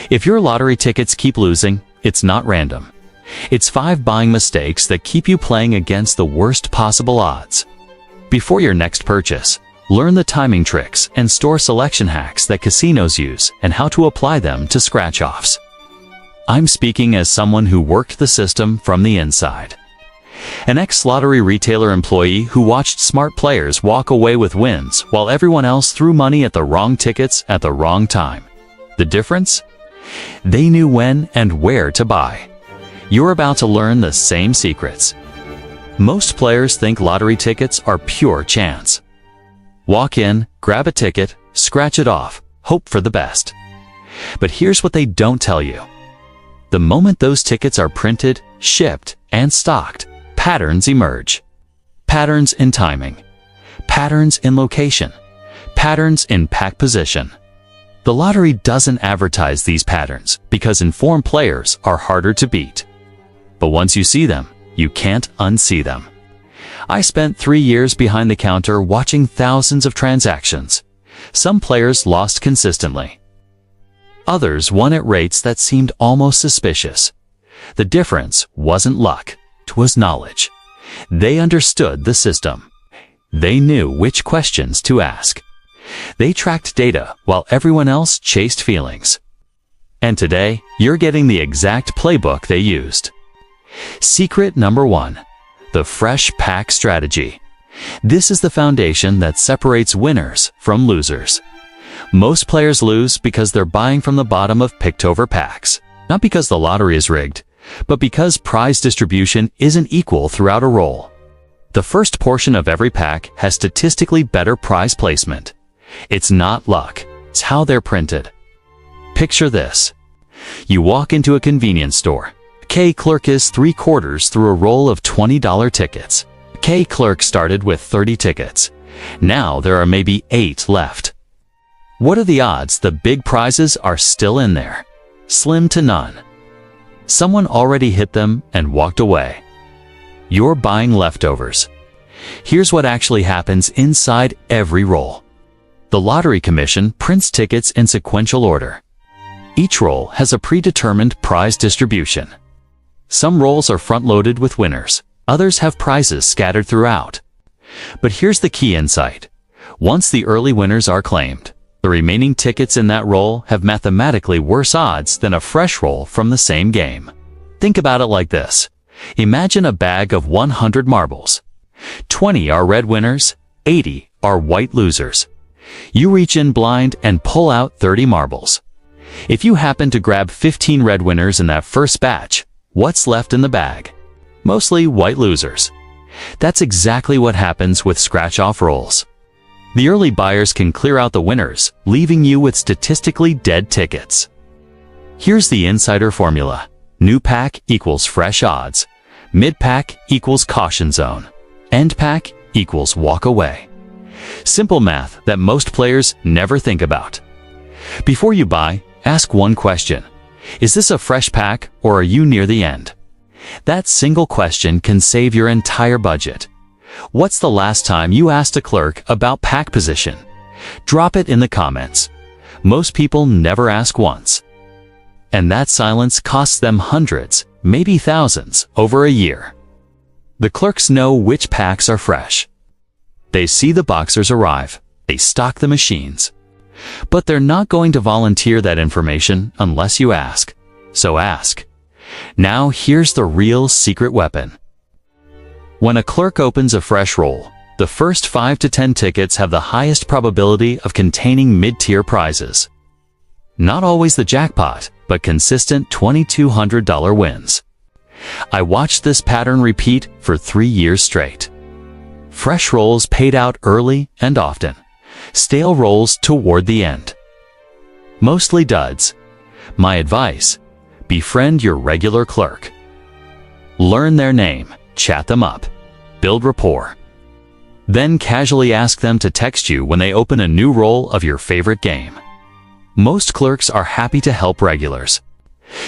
If your lottery tickets keep losing, it's not random. It's 5 buying mistakes that keep you playing against the worst possible odds. Before your next purchase, learn the timing tricks and store selection hacks that casinos use and how to apply them to scratch-offs. I'm speaking as someone who worked the system from the inside. An ex-lottery retailer employee who watched smart players walk away with wins while everyone else threw money at the wrong tickets at the wrong time. The difference? They knew when and where to buy. You're about to learn the same secrets. Most players think lottery tickets are pure chance. Walk in, grab a ticket, scratch it off, hope for the best. But here's what they don't tell you. The moment those tickets are printed, shipped, and stocked, patterns emerge. Patterns in timing. Patterns in location. Patterns in pack position. The lottery doesn't advertise these patterns because informed players are harder to beat. But once you see them, you can't unsee them. I spent 3 years behind the counter watching thousands of transactions. Some players lost consistently. Others won at rates that seemed almost suspicious. The difference wasn't luck, it was knowledge. They understood the system. They knew which questions to ask. They tracked data while everyone else chased feelings. And today, you're getting the exact playbook they used. Secret number 1. The fresh pack strategy. This is the foundation that separates winners from losers. Most players lose because they're buying from the bottom of picked-over packs. Not because the lottery is rigged, but because prize distribution isn't equal throughout a roll. The first portion of every pack has statistically better prize placement. It's not luck, it's how they're printed. Picture this. You walk into a convenience store. K clerk is 3/4 through a roll of $20 tickets. K clerk started with 30 tickets. Now there are maybe 8 left. What are the odds the big prizes are still in there? Slim to none. Someone already hit them and walked away. You're buying leftovers. Here's what actually happens inside every roll. The Lottery Commission prints tickets in sequential order. Each roll has a predetermined prize distribution. Some rolls are front-loaded with winners. Others have prizes scattered throughout. But here's the key insight. Once the early winners are claimed, the remaining tickets in that roll have mathematically worse odds than a fresh roll from the same game. Think about it like this. Imagine a bag of 100 marbles. 20 are red winners, 80 are white losers. You reach in blind and pull out 30 marbles. If you happen to grab 15 red winners in that first batch, what's left in the bag? Mostly white losers. That's exactly what happens with scratch-off rolls. The early buyers can clear out the winners, leaving you with statistically dead tickets. Here's the insider formula. New pack equals fresh odds. Mid-pack equals caution zone. End pack equals walk away. Simple math that most players never think about. Before you buy, ask one question. Is this a fresh pack or are you near the end? That single question can save your entire budget. What's the last time you asked a clerk about pack position? Drop it in the comments. Most people never ask once. And that silence costs them hundreds, maybe thousands, over a year. The clerks know which packs are fresh. They see the boxers arrive. They stock the machines. But they're not going to volunteer that information unless you ask. So ask. Now here's the real secret weapon. When a clerk opens a fresh roll, the first 5 to 10 tickets have the highest probability of containing mid-tier prizes. Not always the jackpot, but consistent $2,200 wins. I watched this pattern repeat for 3 years straight. Fresh rolls paid out early and often. Stale rolls toward the end. Mostly duds. My advice: befriend your regular clerk. Learn their name, chat them up, build rapport. Then casually ask them to text you when they open a new roll of your favorite game. Most clerks are happy to help regulars.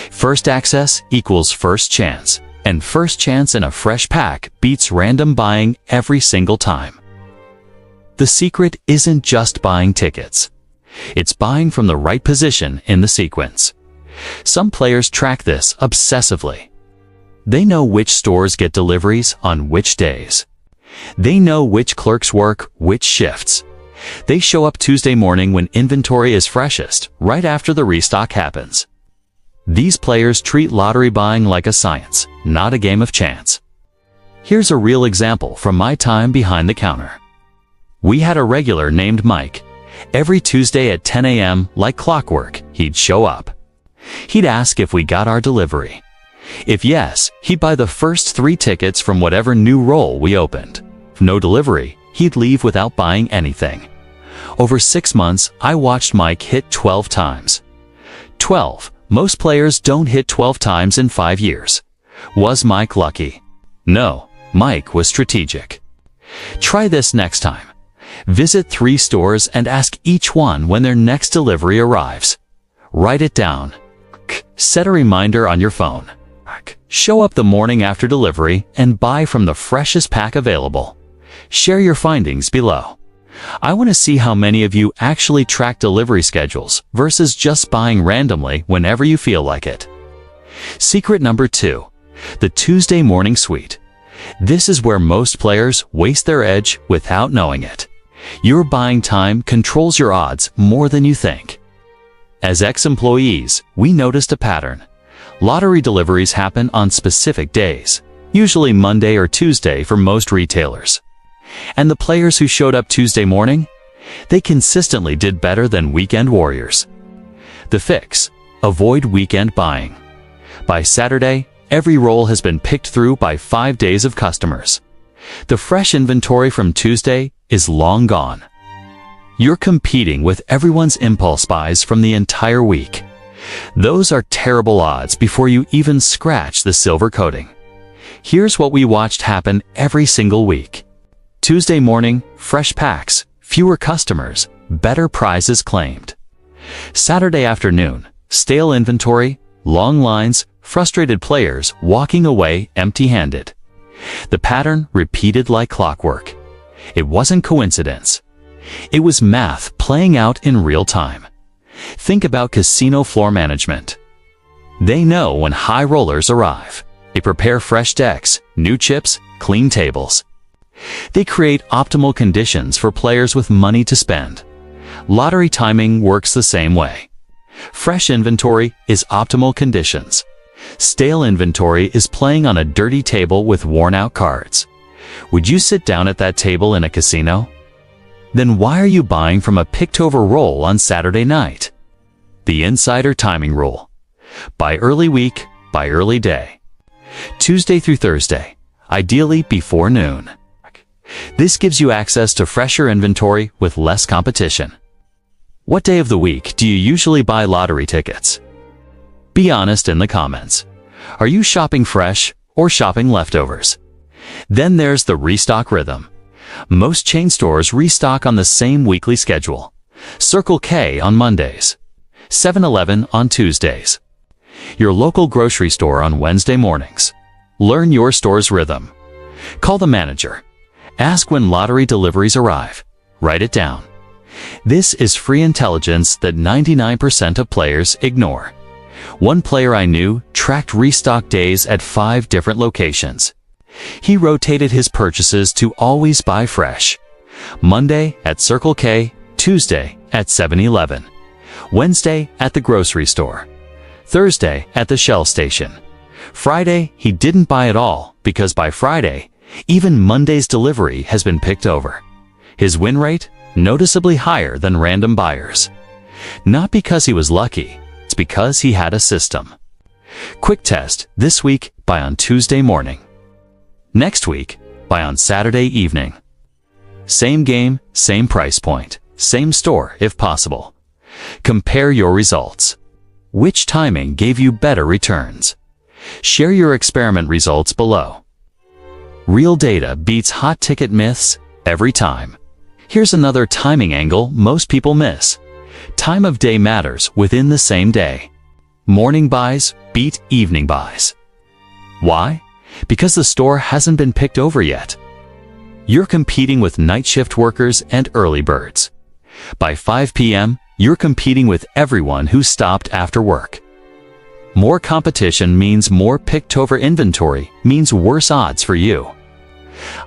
First access equals first chance, and first chance in a fresh pack beats random buying every single time. The secret isn't just buying tickets. It's buying from the right position in the sequence. Some players track this obsessively. They know which stores get deliveries on which days. They know which clerks work which shifts. They show up Tuesday morning when inventory is freshest, right after the restock happens. These players treat lottery buying like a science, not a game of chance. Here's a real example from my time behind the counter. We had a regular named Mike. Every Tuesday at 10 a.m., like clockwork, he'd show up. He'd ask if we got our delivery. If yes, he'd buy the first 3 tickets from whatever new roll we opened. If no delivery, he'd leave without buying anything. Over 6 months, I watched Mike hit 12 times. 12. Most players don't hit 12 times in 5 years. Was Mike lucky? No, Mike was strategic. Try this next time. Visit 3 stores and ask each one when their next delivery arrives. Write it down. Set a reminder on your phone. Show up the morning after delivery and buy from the freshest pack available. Share your findings below. I want to see how many of you actually track delivery schedules versus just buying randomly whenever you feel like it. Secret number 2. The Tuesday morning suite. This is where most players waste their edge without knowing it. Your buying time controls your odds more than you think. As ex-employees, we noticed a pattern. Lottery deliveries happen on specific days, usually Monday or Tuesday for most retailers. And the players who showed up Tuesday morning, they consistently did better than weekend warriors. The fix: avoid weekend buying. By Saturday, every roll has been picked through by 5 days of customers. The fresh inventory from Tuesday is long gone. You're competing with everyone's impulse buys from the entire week. Those are terrible odds before you even scratch the silver coating. Here's what we watched happen every single week. Tuesday morning, fresh packs, fewer customers, better prizes claimed. Saturday afternoon, stale inventory, long lines, frustrated players walking away empty-handed. The pattern repeated like clockwork. It wasn't coincidence. It was math playing out in real time. Think about casino floor management. They know when high rollers arrive. They prepare fresh decks, new chips, clean tables. They create optimal conditions for players with money to spend. Lottery timing works the same way. Fresh inventory is optimal conditions. Stale inventory is playing on a dirty table with worn-out cards. Would you sit down at that table in a casino? Then why are you buying from a picked-over roll on Saturday night? The insider timing rule. Buy early week, buy early day. Tuesday through Thursday, ideally before noon. This gives you access to fresher inventory with less competition. What day of the week do you usually buy lottery tickets? Be honest in the comments. Are you shopping fresh or shopping leftovers? Then there's the restock rhythm. Most chain stores restock on the same weekly schedule. Circle K on Mondays, 7-Eleven on Tuesdays, your local grocery store on Wednesday mornings. Learn your store's rhythm. Call the manager. Ask when lottery deliveries arrive. Write it down. This is free intelligence that 99% of players ignore. One player I knew tracked restock days at 5 different locations. He rotated his purchases to always buy fresh. Monday at Circle K, Tuesday at 7-Eleven, Wednesday at the grocery store, Thursday at the Shell station. Friday, he didn't buy at all because by Friday, even Monday's delivery has been picked over. His win rate? Noticeably higher than random buyers. Not because he was lucky, it's because he had a system. Quick test: this week, buy on Tuesday morning. Next week, buy on Saturday evening. Same game, same price point, same store if possible. Compare your results. Which timing gave you better returns? Share your experiment results below. Real data beats hot ticket myths every time. Here's another timing angle most people miss. Time of day matters within the same day. Morning buys beat evening buys. Why? Because the store hasn't been picked over yet. You're competing with night shift workers and early birds. By 5 p.m., you're competing with everyone who stopped after work. More competition means more picked-over inventory, means worse odds for you.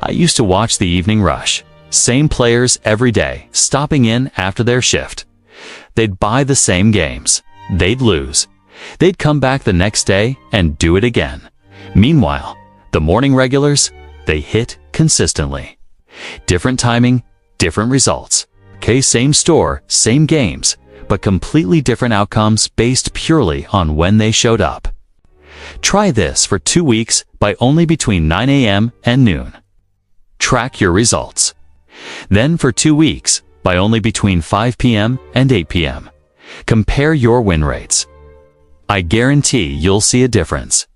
I used to watch the evening rush. Same players every day, stopping in after their shift. They'd buy the same games. They'd lose. They'd come back the next day and do it again. Meanwhile, the morning regulars, they hit consistently. Different timing, different results. Okay, same store, same games, but completely different outcomes based purely on when they showed up. Try this for 2 weeks by only between 9 a.m. and noon. Track your results. Then for 2 weeks by only between 5 p.m. and 8 p.m. Compare your win rates. I guarantee you'll see a difference.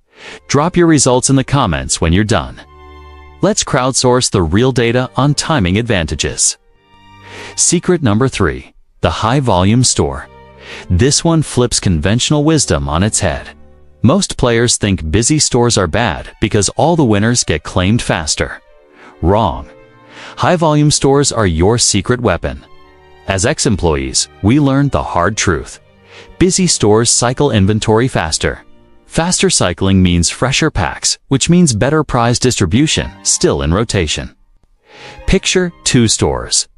Drop your results in the comments when you're done. Let's crowdsource the real data on timing advantages. Secret number 3, the high-volume store. This one flips conventional wisdom on its head. Most players think busy stores are bad because all the winners get claimed faster. Wrong. High-volume stores are your secret weapon. As ex-employees, we learned the hard truth. Busy stores cycle inventory faster. Faster cycling means fresher packs, which means better prize distribution, still in rotation. Picture 2 stores.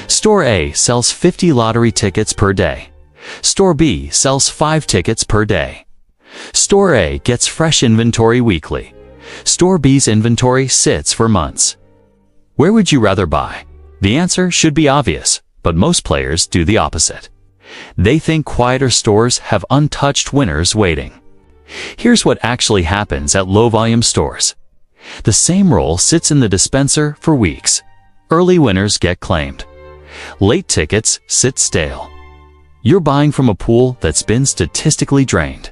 Store A sells 50 lottery tickets per day. Store B sells 5 tickets per day. Store A gets fresh inventory weekly. Store B's inventory sits for months. Where would you rather buy? The answer should be obvious, but most players do the opposite. They think quieter stores have untouched winners waiting. Here's what actually happens at low-volume stores. The same roll sits in the dispenser for weeks. Early winners get claimed. Late tickets sit stale. You're buying from a pool that's been statistically drained.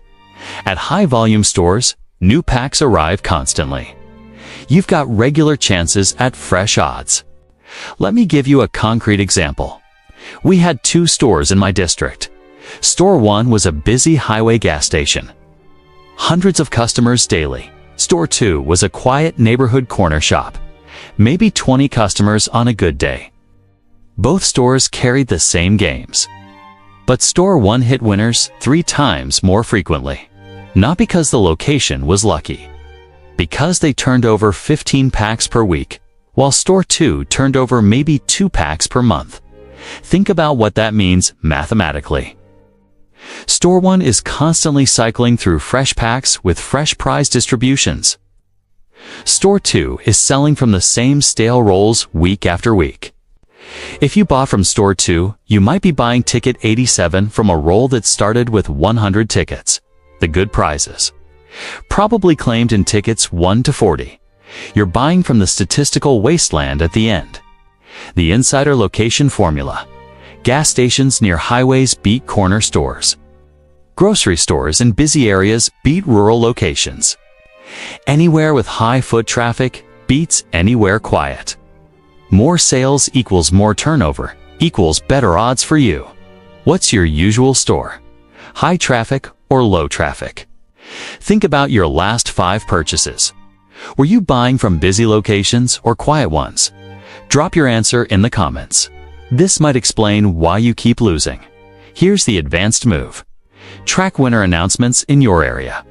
At high-volume stores, new packs arrive constantly. You've got regular chances at fresh odds. Let me give you a concrete example. We had 2 stores in my district. Store 1 was a busy highway gas station. Hundreds of customers daily. Store 2 was a quiet neighborhood corner shop. Maybe 20 customers on a good day. Both stores carried the same games. But Store 1 hit winners 3 times more frequently. Not because the location was lucky. Because they turned over 15 packs per week, while Store 2 turned over maybe 2 packs per month. Think about what that means mathematically. Store 1 is constantly cycling through fresh packs with fresh prize distributions. Store 2 is selling from the same stale rolls week after week. If you bought from Store 2, you might be buying ticket 87 from a roll that started with 100 tickets, the good prizes. Probably claimed in tickets 1 to 40. You're buying from the statistical wasteland at the end. The insider location formula. Gas stations near highways beat corner stores. Grocery stores in busy areas beat rural locations. Anywhere with high foot traffic beats anywhere quiet. More sales equals more turnover, equals better odds for you. What's your usual store? High traffic or low traffic? Think about your last 5 purchases. Were you buying from busy locations or quiet ones? Drop your answer in the comments. This might explain why you keep losing. Here's the advanced move. Track winner announcements in your area.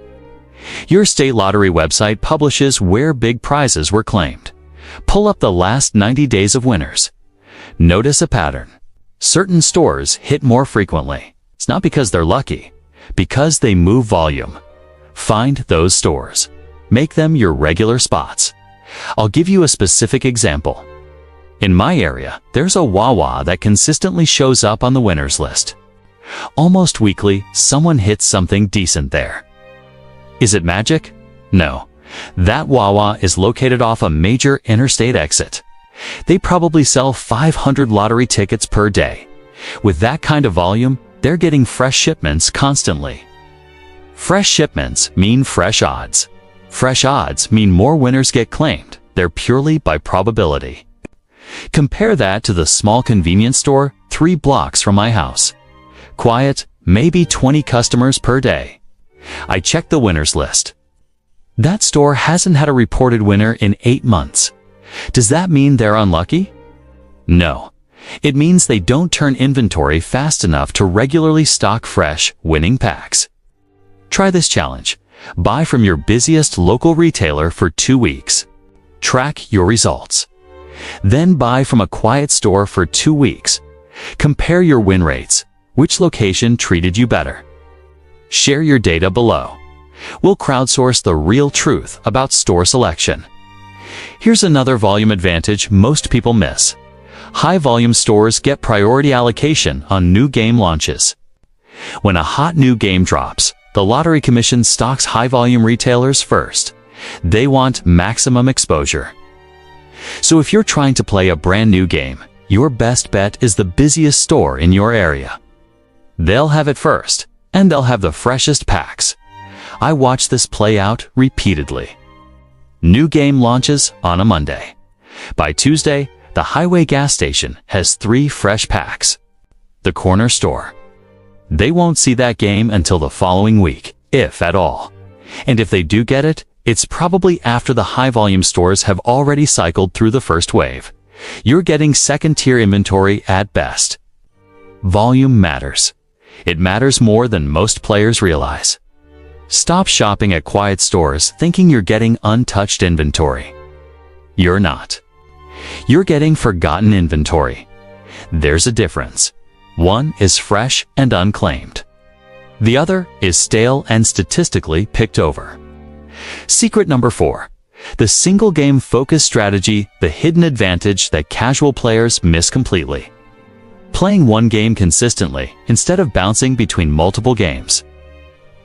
Your state lottery website publishes where big prizes were claimed. Pull up the last 90 days of winners. Notice a pattern. Certain stores hit more frequently. It's not because they're lucky, because they move volume. Find those stores. Make them your regular spots. I'll give you a specific example. In my area, there's a Wawa that consistently shows up on the winners list. Almost weekly, someone hits something decent there. Is it magic? No. That Wawa is located off a major interstate exit. They probably sell 500 lottery tickets per day. With that kind of volume, they're getting fresh shipments constantly. Fresh shipments mean fresh odds. Fresh odds mean more winners get claimed. They're purely by probability. Compare that to the small convenience store 3 blocks from my house. Quiet, maybe 20 customers per day. I checked the winners list. That store hasn't had a reported winner in 8 months. Does that mean they're unlucky? No. It means they don't turn inventory fast enough to regularly stock fresh, winning packs. Try this challenge. Buy from your busiest local retailer for 2 weeks. Track your results. Then buy from a quiet store for 2 weeks. Compare your win rates. Which location treated you better? Share your data below. We'll crowdsource the real truth about store selection. Here's another volume advantage most people miss. High-volume stores get priority allocation on new game launches. When a hot new game drops, the Lottery Commission stocks high-volume retailers first. They want maximum exposure. So if you're trying to play a brand new game, your best bet is the busiest store in your area. They'll have it first, and they'll have the freshest packs. I watch this play out repeatedly. New game launches on a Monday. By Tuesday, the highway gas station has 3 fresh packs. The corner store. They won't see that game until the following week, if at all. And if they do get it, it's probably after the high-volume stores have already cycled through the first wave. You're getting second-tier inventory at best. Volume matters. It matters more than most players realize. Stop shopping at quiet stores thinking you're getting untouched inventory. You're not. You're getting forgotten inventory. There's a difference. One is fresh and unclaimed. The other is stale and statistically picked over. Secret number 4. The single game focus strategy, the hidden advantage that casual players miss completely. Playing one game consistently instead of bouncing between multiple games.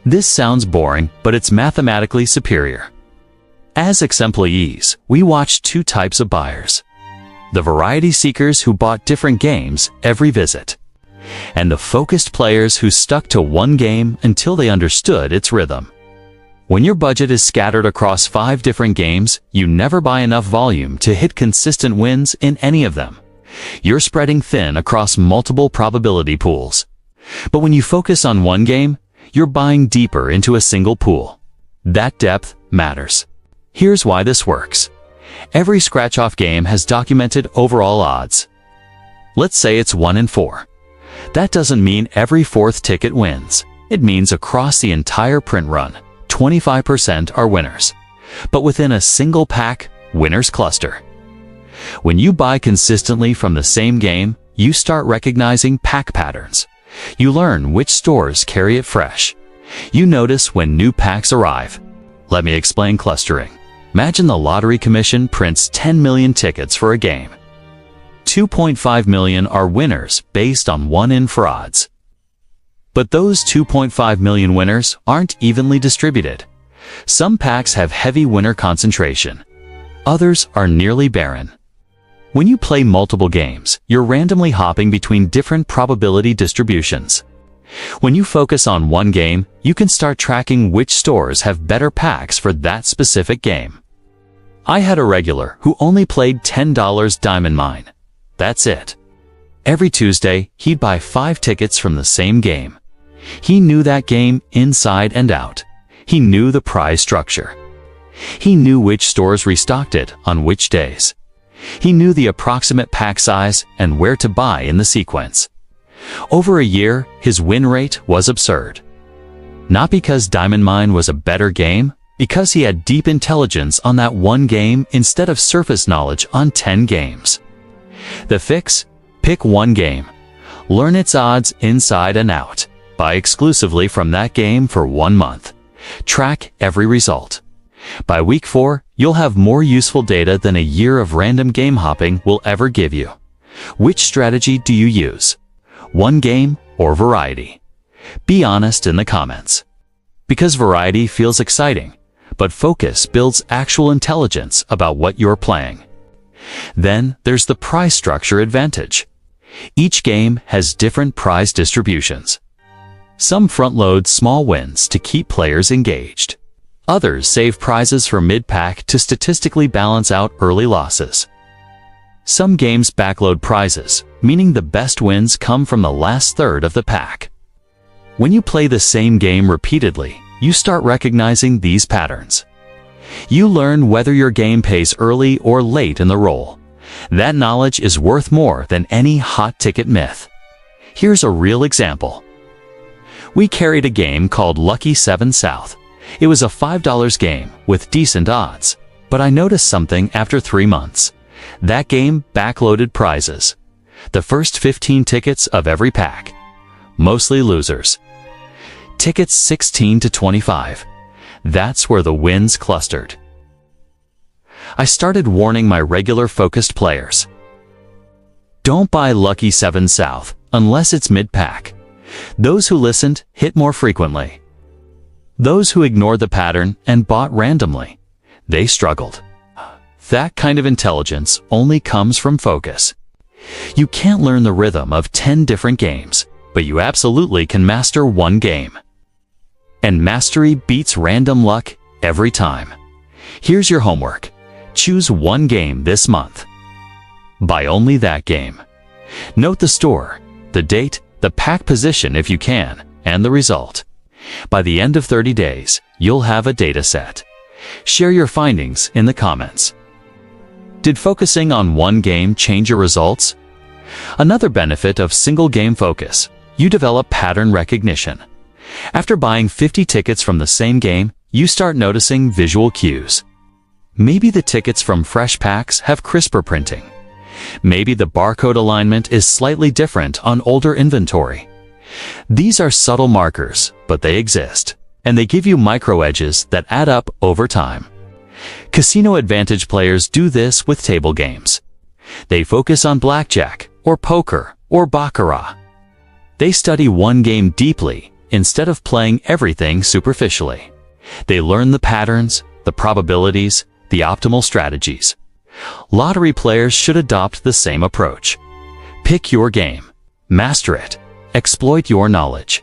This sounds boring, but it's mathematically superior. As ex-employees, we watched 2 types of buyers. The variety seekers who bought different games every visit, and the focused players who stuck to one game until they understood its rhythm. When your budget is scattered across 5 different games, you never buy enough volume to hit consistent wins in any of them. You're spreading thin across multiple probability pools. But when you focus on one game, you're buying deeper into a single pool. That depth matters. Here's why this works. Every scratch-off game has documented overall odds. Let's say it's 1 in 4. That doesn't mean every 4th ticket wins. It means across the entire print run, 25% are winners. But within a single pack, winners cluster. When you buy consistently from the same game, you start recognizing pack patterns. You learn which stores carry it fresh. You notice when new packs arrive. Let me explain clustering. Imagine the Lottery Commission prints 10 million tickets for a game. 2.5 million are winners based on 1 in for odds. But those 2.5 million winners aren't evenly distributed. Some packs have heavy winner concentration. Others are nearly barren. When you play multiple games, you're randomly hopping between different probability distributions. When you focus on one game, you can start tracking which stores have better packs for that specific game. I had a regular who only played $10 Diamond Mine. That's it. Every Tuesday, he'd buy 5 tickets from the same game. He knew that game inside and out. He knew the prize structure. He knew which stores restocked it on which days. He knew the approximate pack size and where to buy in the sequence. Over a year, his win rate was absurd. Not because Diamond Mine was a better game, because he had deep intelligence on that one game instead of surface knowledge on 10 games. The fix? Pick one game. Learn its odds inside and out. Buy exclusively from that game for 1 month. Track every result. By week 4, you'll have more useful data than a year of random game hopping will ever give you. Which strategy do you use? One game or variety? Be honest in the comments. Because variety feels exciting, but focus builds actual intelligence about what you're playing. Then there's the prize structure advantage. Each game has different prize distributions. Some front-load small wins to keep players engaged. Others save prizes for mid-pack to statistically balance out early losses. Some games backload prizes, meaning the best wins come from the last third of the pack. When you play the same game repeatedly, you start recognizing these patterns. You learn whether your game pays early or late in the roll. That knowledge is worth more than any hot ticket myth. Here's a real example. We carried a game called Lucky 7 South. It was a $5 game with decent odds, but I noticed something after 3 months. That game backloaded prizes. The first 15 tickets of every pack. Mostly losers. Tickets 16 to 25. That's where the wins clustered. I started warning my regular focused players. Don't buy Lucky 7 South unless it's mid-pack. Those who listened hit more frequently. Those who ignored the pattern and bought randomly, they struggled. That kind of intelligence only comes from focus. You can't learn the rhythm of 10 different games, but you absolutely can master one game. And mastery beats random luck every time. Here's your homework. Choose one game this month. Buy only that game. Note the store, the date, the pack position if you can, and the result. By the end of 30 days, you'll have a data set. Share your findings in the comments. Did focusing on one game change your results? Another benefit of single game focus, you develop pattern recognition. After buying 50 tickets from the same game, you start noticing visual cues. Maybe the tickets from fresh packs have crisper printing. Maybe the barcode alignment is slightly different on older inventory. These are subtle markers, but they exist, and they give you micro edges that add up over time. Casino Advantage players do this with table games. They focus on blackjack, or poker, or baccarat. They study one game deeply instead of playing everything superficially. They learn the patterns, the probabilities, the optimal strategies. Lottery players should adopt the same approach. Pick your game, master it, exploit your knowledge.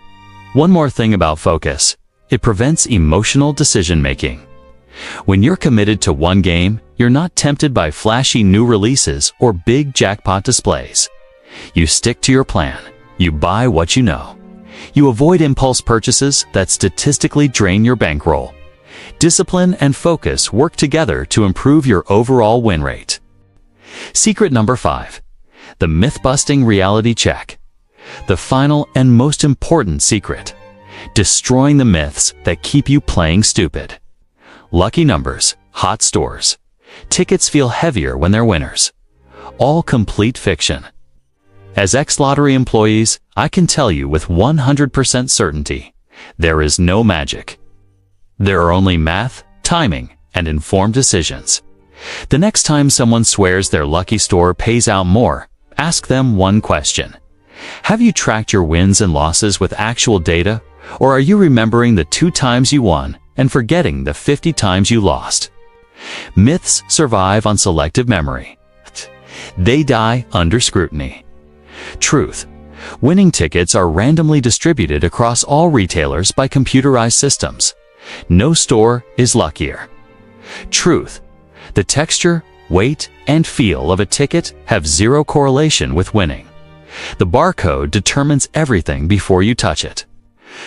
One more thing about focus, it prevents emotional decision-making. When you're committed to one game, you're not tempted by flashy new releases or big jackpot displays. You stick to your plan. You buy what you know. You avoid impulse purchases that statistically drain your bankroll. Discipline and focus work together to improve your overall win rate. Secret number 5. The myth-busting reality check. The final and most important secret. Destroying the myths that keep you playing stupid. Lucky numbers, hot stores. Tickets feel heavier when they're winners. All complete fiction. As ex-lottery employees, I can tell you with 100% certainty, there is no magic. There are only math, timing, and informed decisions. The next time someone swears their lucky store pays out more, ask them one question. Have you tracked your wins and losses with actual data, or are you remembering the 2 times you won and forgetting the 50 times you lost? Myths survive on selective memory. They die under scrutiny. Truth. Winning tickets are randomly distributed across all retailers by computerized systems. No store is luckier. Truth. The texture, weight, and feel of a ticket have zero correlation with winning. The barcode determines everything before you touch it.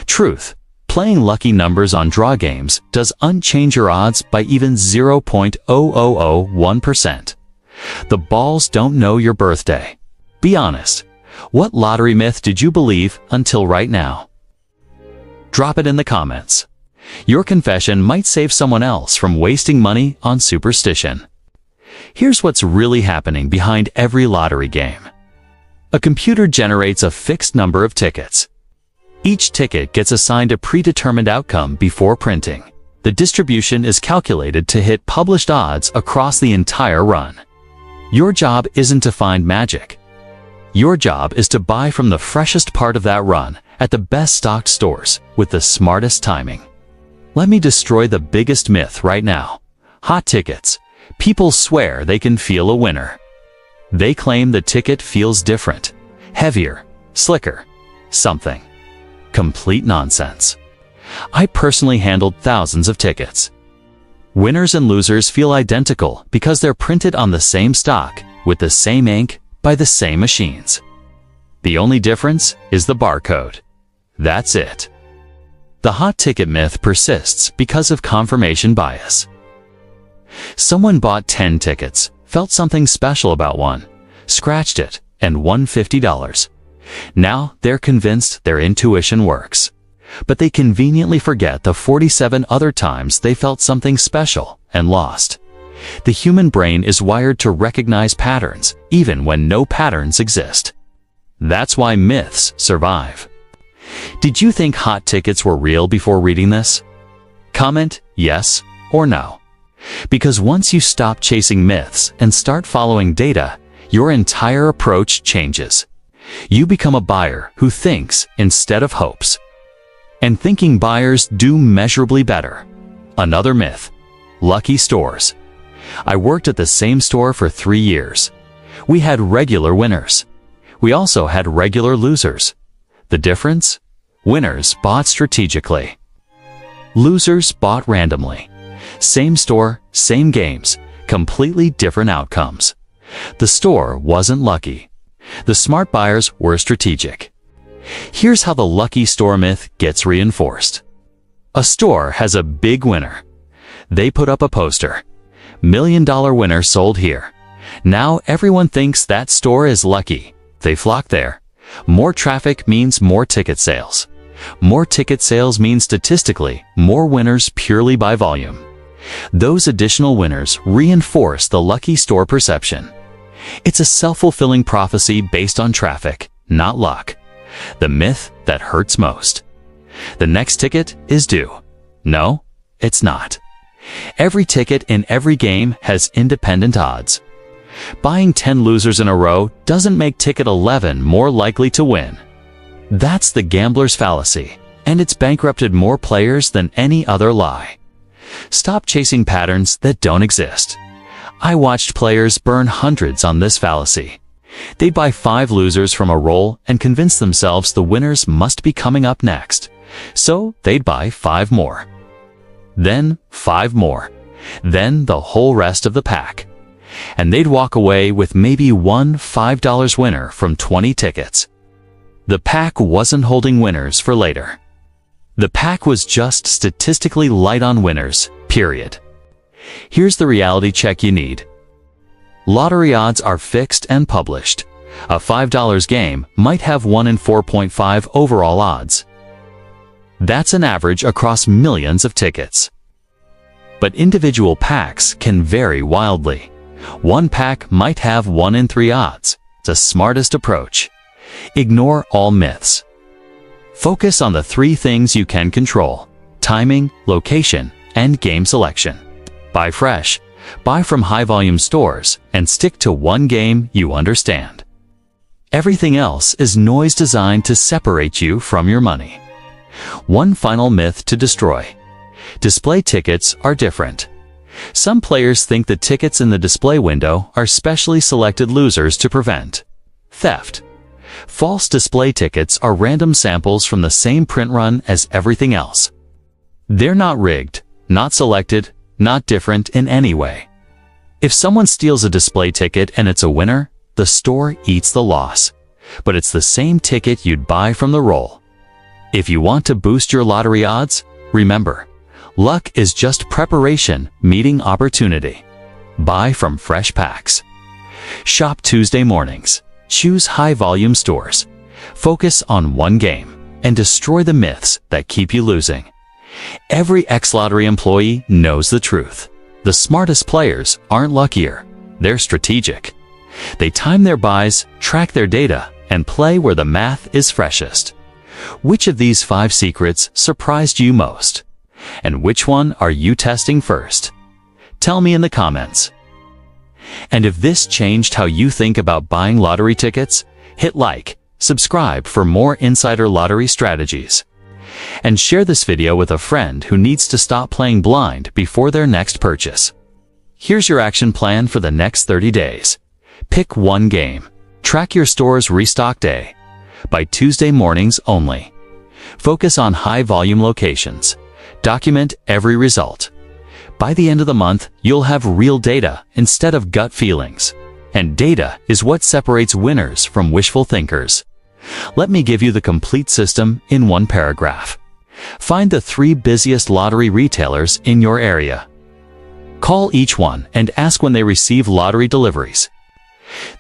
Truth. Playing lucky numbers on draw games does unchange your odds by even 0.0001%. The balls don't know your birthday. Be honest. What lottery myth did you believe until right now? Drop it in the comments. Your confession might save someone else from wasting money on superstition. Here's what's really happening behind every lottery game. A computer generates a fixed number of tickets. Each ticket gets assigned a predetermined outcome before printing. The distribution is calculated to hit published odds across the entire run. Your job isn't to find magic. Your job is to buy from the freshest part of that run at the best stocked stores with the smartest timing. Let me destroy the biggest myth right now. Hot tickets. People swear they can feel a winner. They claim the ticket feels different, heavier, slicker, something. Complete nonsense. I personally handled thousands of tickets. Winners and losers feel identical because they're printed on the same stock, with the same ink, by the same machines. The only difference is the barcode. That's it. The hot ticket myth persists because of confirmation bias. Someone bought 10 tickets, felt something special about one, scratched it, and won $50. Now they're convinced their intuition works. but they conveniently forget the 47 other times they felt something special and lost. The human brain is wired to recognize patterns, even when no patterns exist. That's why myths survive. Did you think hot tickets were real before reading this? Comment yes or no. Because once you stop chasing myths and start following data, your entire approach changes. You become a buyer who thinks instead of hopes. And thinking buyers do measurably better. Another myth: lucky stores. I worked at the same store for 3 years. We had regular winners. We also had regular losers. The difference? Winners bought strategically. Losers bought randomly. Same store, same games, completely different outcomes. The store wasn't lucky. The smart buyers were strategic. Here's how the lucky store myth gets reinforced. A store has a big winner. They put up a poster. $1 million winner sold here. Now everyone thinks that store is lucky. They flock there. More traffic means more ticket sales. More ticket sales means statistically more winners purely by volume. Those additional winners reinforce the lucky store perception. It's a self-fulfilling prophecy based on traffic, not luck. The myth that hurts most. The next ticket is due. No, it's not. Every ticket in every game has independent odds. Buying 10 losers in a row doesn't make ticket 11 more likely to win. That's the gambler's fallacy, and it's bankrupted more players than any other lie. Stop chasing patterns that don't exist. I watched players burn hundreds on this fallacy. They'd buy 5 losers from a roll and convince themselves the winners must be coming up next. So they'd buy 5 more. Then 5 more. Then the whole rest of the pack. And they'd walk away with maybe one $5 winner from 20 tickets. The pack wasn't holding winners for later. The pack was just statistically light on winners, period. Here's the reality check you need. Lottery odds are fixed and published. A $5 game might have 1 in 4.5 overall odds. That's an average across millions of tickets. But individual packs can vary wildly. One pack might have 1 in 3 odds. It's the smartest approach. Ignore all myths. Focus on the 3 things you can control: timing, location, and game selection. Buy fresh, buy from high-volume stores, and stick to one game you understand. Everything else is noise designed to separate you from your money. One final myth to destroy. Display tickets are different. Some players think the tickets in the display window are specially selected losers to prevent theft. False display tickets are random samples from the same print run as everything else. They're not rigged, not selected, not different in any way. If someone steals a display ticket and it's a winner, the store eats the loss. But it's the same ticket you'd buy from the roll. If you want to boost your lottery odds, remember, luck is just preparation meeting opportunity. Buy from fresh packs. Shop Tuesday mornings. Choose high-volume stores. Focus on one game and destroy the myths that keep you losing. Every ex-lottery employee knows the truth. The smartest players aren't luckier. They're strategic. They time their buys, track their data, and play where the math is freshest. Which of these 5 secrets surprised you most? And which one are you testing first? Tell me in the comments. And if this changed how you think about buying lottery tickets, hit like, subscribe for more insider lottery strategies. And share this video with a friend who needs to stop playing blind before their next purchase. Here's your action plan for the next 30 days. Pick one game. Track your store's restock day. By Tuesday mornings only. Focus on high-volume locations. Document every result. By the end of the month, you'll have real data instead of gut feelings. And data is what separates winners from wishful thinkers. Let me give you the complete system in one paragraph. Find the 3 busiest lottery retailers in your area. Call each one and ask when they receive lottery deliveries.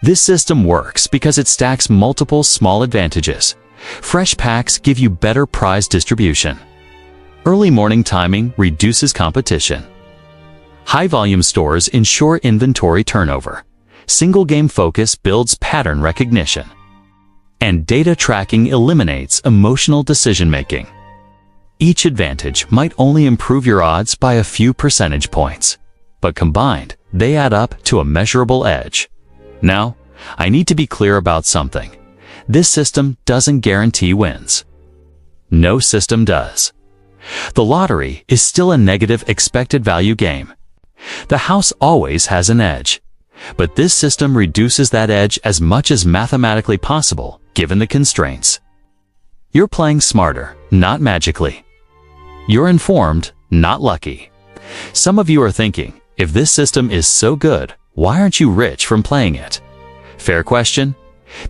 This system works because it stacks multiple small advantages: Fresh packs give you better prize distribution. Early morning timing reduces competition. High-volume stores ensure inventory turnover. Single-game focus builds pattern recognition. And data tracking eliminates emotional decision-making. Each advantage might only improve your odds by a few percentage points, but combined, they add up to a measurable edge. Now, I need to be clear about something. This system doesn't guarantee wins. No system does. The lottery is still a negative expected value game. The house always has an edge, but this system reduces that edge as much as mathematically possible, given the constraints. You're playing smarter, not magically. You're informed, not lucky. Some of you are thinking, if this system is so good, why aren't you rich from playing it? Fair question.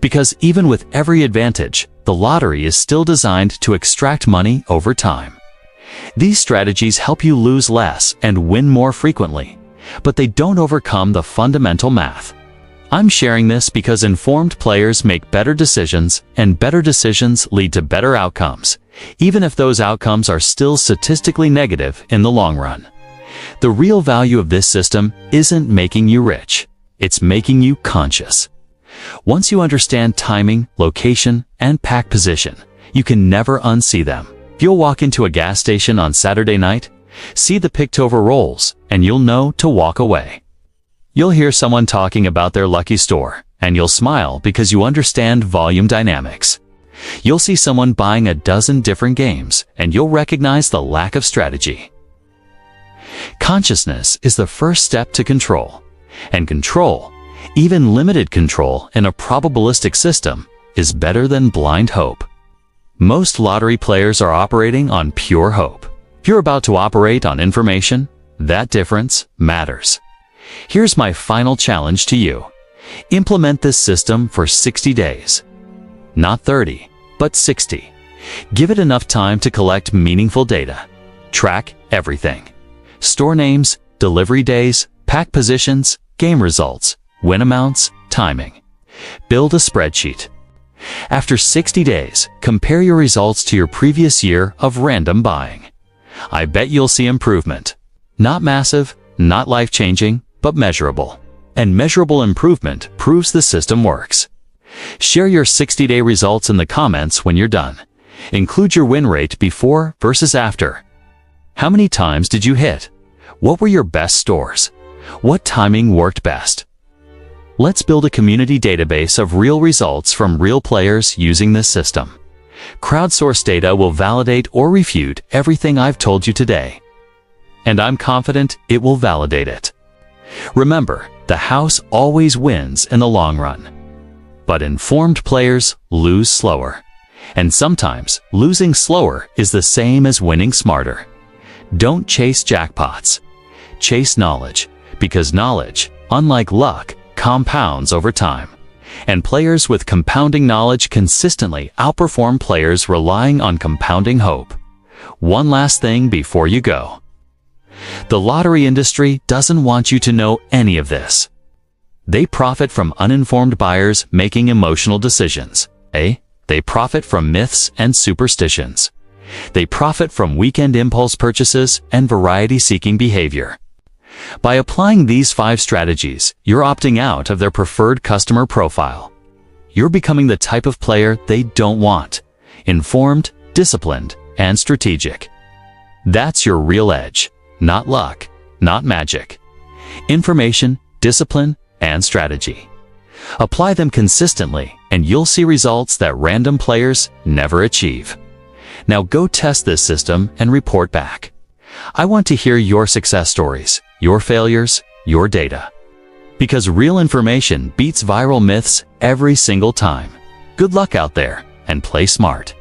Because even with every advantage, the lottery is still designed to extract money over time. These strategies help you lose less and win more frequently, but they don't overcome the fundamental math. I'm sharing this because informed players make better decisions, and better decisions lead to better outcomes, even if those outcomes are still statistically negative in the long run. The real value of this system isn't making you rich, it's making you conscious. Once you understand timing, location, and pack position, you can never unsee them. If you'll walk into a gas station on Saturday night, see the picked over rolls, and you'll know to walk away. You'll hear someone talking about their lucky store, and you'll smile because you understand volume dynamics. You'll see someone buying a dozen different games, and you'll recognize the lack of strategy. Consciousness is the first step to control, and control, even limited control in a probabilistic system, is better than blind hope. Most lottery players are operating on pure hope. If you're about to operate on information, that difference matters. Here's my final challenge to you. Implement this system for 60 days. Not 30, but 60. Give it enough time to collect meaningful data. Track everything. Store names, delivery days, pack positions, game results, win amounts, timing. Build a spreadsheet. After 60 days, compare your results to your previous year of random buying. I bet you'll see improvement. Not massive, not life-changing, but measurable. And measurable improvement proves the system works. Share your 60-day results in the comments when you're done. Include your win rate before versus after. How many times did you hit? What were your best stores? What timing worked best? Let's build a community database of real results from real players using this system. Crowdsourced data will validate or refute everything I've told you today. And I'm confident it will validate it. Remember, the house always wins in the long run. But informed players lose slower. And sometimes, losing slower is the same as winning smarter. Don't chase jackpots. Chase knowledge, because knowledge, unlike luck, compounds over time. And players with compounding knowledge consistently outperform players relying on compounding hope. One last thing before you go. The lottery industry doesn't want you to know any of this. They profit from uninformed buyers making emotional decisions. They profit from myths and superstitions. They profit from weekend impulse purchases and variety-seeking behavior. By applying these 5 strategies, you're opting out of their preferred customer profile. You're becoming the type of player they don't want: informed, disciplined, and strategic. That's your real edge. Not luck, not magic. Information, discipline, and strategy. Apply them consistently, and you'll see results that random players never achieve. Now go test this system and report back. I want to hear your success stories, your failures, your data. Because real information beats viral myths every single time. Good luck out there, and play smart.